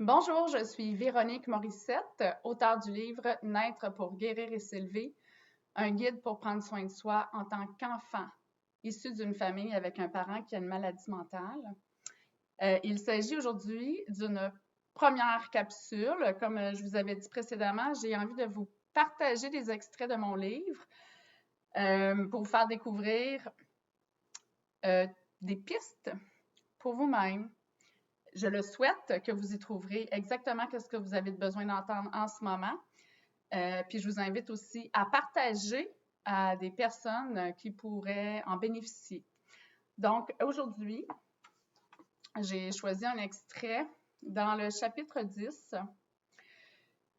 Bonjour, je suis Véronique Morissette, auteure du livre « Naître pour guérir et s'élever », un guide pour prendre soin de soi en tant qu'enfant, issu d'une famille avec un parent qui a une maladie mentale. Il s'agit aujourd'hui d'une première capsule. Comme je vous avais dit précédemment, j'ai envie de vous partager des extraits de mon livre pour vous faire découvrir des pistes pour vous-même. Je le souhaite que vous y trouverez exactement ce que vous avez besoin d'entendre en ce moment. Puis je vous invite aussi à partager à des personnes qui pourraient en bénéficier. Donc, aujourd'hui, j'ai choisi un extrait dans le chapitre 10,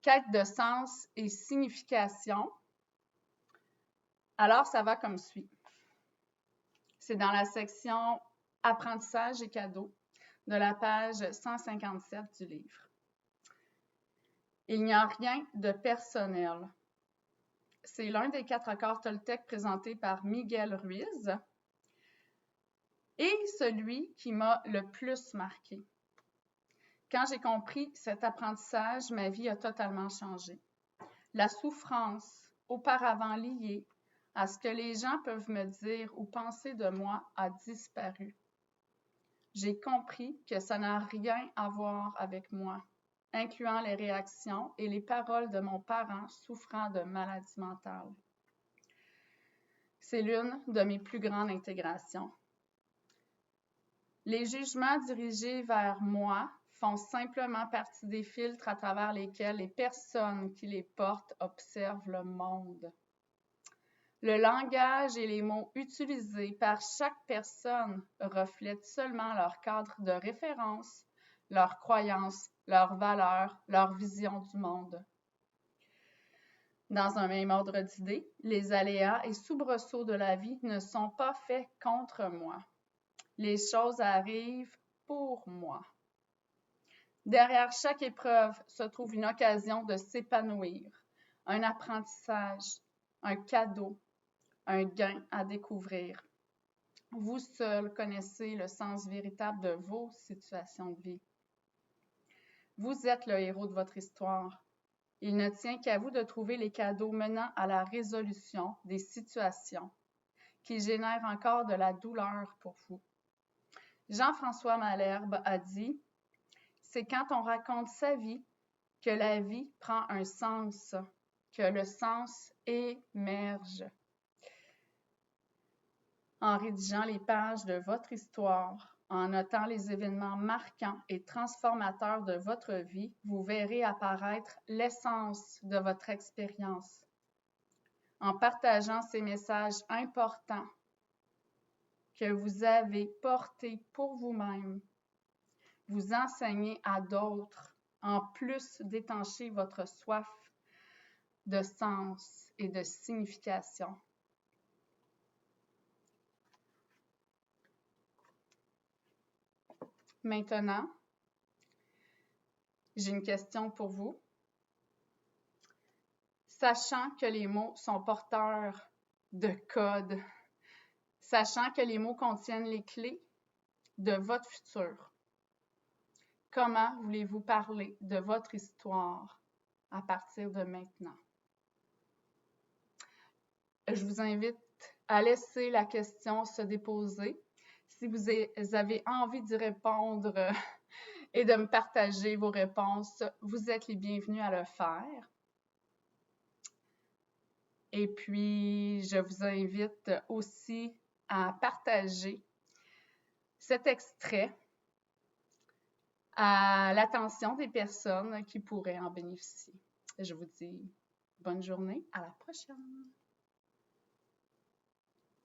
Quête de sens et signification. Alors, ça va comme suit. C'est dans la section Apprentissage et cadeaux de la page 157 du livre. Il n'y a rien de personnel. C'est l'un des 4 accords Toltec présentés par Miguel Ruiz et celui qui m'a le plus marqué. Quand j'ai compris cet apprentissage, ma vie a totalement changé. La souffrance auparavant liée à ce que les gens peuvent me dire ou penser de moi a disparu. J'ai compris que ça n'a rien à voir avec moi, incluant les réactions et les paroles de mon parent souffrant de maladie mentale. C'est l'une de mes plus grandes intégrations. Les jugements dirigés vers moi font simplement partie des filtres à travers lesquels les personnes qui les portent observent le monde. Le langage et les mots utilisés par chaque personne reflètent seulement leur cadre de référence, leurs croyances, leurs valeurs, leur vision du monde. Dans un même ordre d'idées, les aléas et soubresauts de la vie ne sont pas faits contre moi. Les choses arrivent pour moi. Derrière chaque épreuve se trouve une occasion de s'épanouir, un apprentissage, un cadeau, un gain à découvrir. Vous seul connaissez le sens véritable de vos situations de vie. Vous êtes le héros de votre histoire. Il ne tient qu'à vous de trouver les cadeaux menant à la résolution des situations qui génèrent encore de la douleur pour vous. Jean-François Malherbe a dit « C'est quand on raconte sa vie que la vie prend un sens, que le sens émerge. » En rédigeant les pages de votre histoire, en notant les événements marquants et transformateurs de votre vie, vous verrez apparaître l'essence de votre expérience. En partageant ces messages importants que vous avez portés pour vous-même, vous enseignez à d'autres, en plus d'étancher votre soif de sens et de signification. Maintenant, j'ai une question pour vous. Sachant que les mots sont porteurs de codes, sachant que les mots contiennent les clés de votre futur, comment voulez-vous parler de votre histoire à partir de maintenant? Je vous invite à laisser la question se déposer. Si vous avez envie d'y répondre et de me partager vos réponses, vous êtes les bienvenus à le faire. Et puis, je vous invite aussi à partager cet extrait à l'attention des personnes qui pourraient en bénéficier. Je vous dis bonne journée, à la prochaine!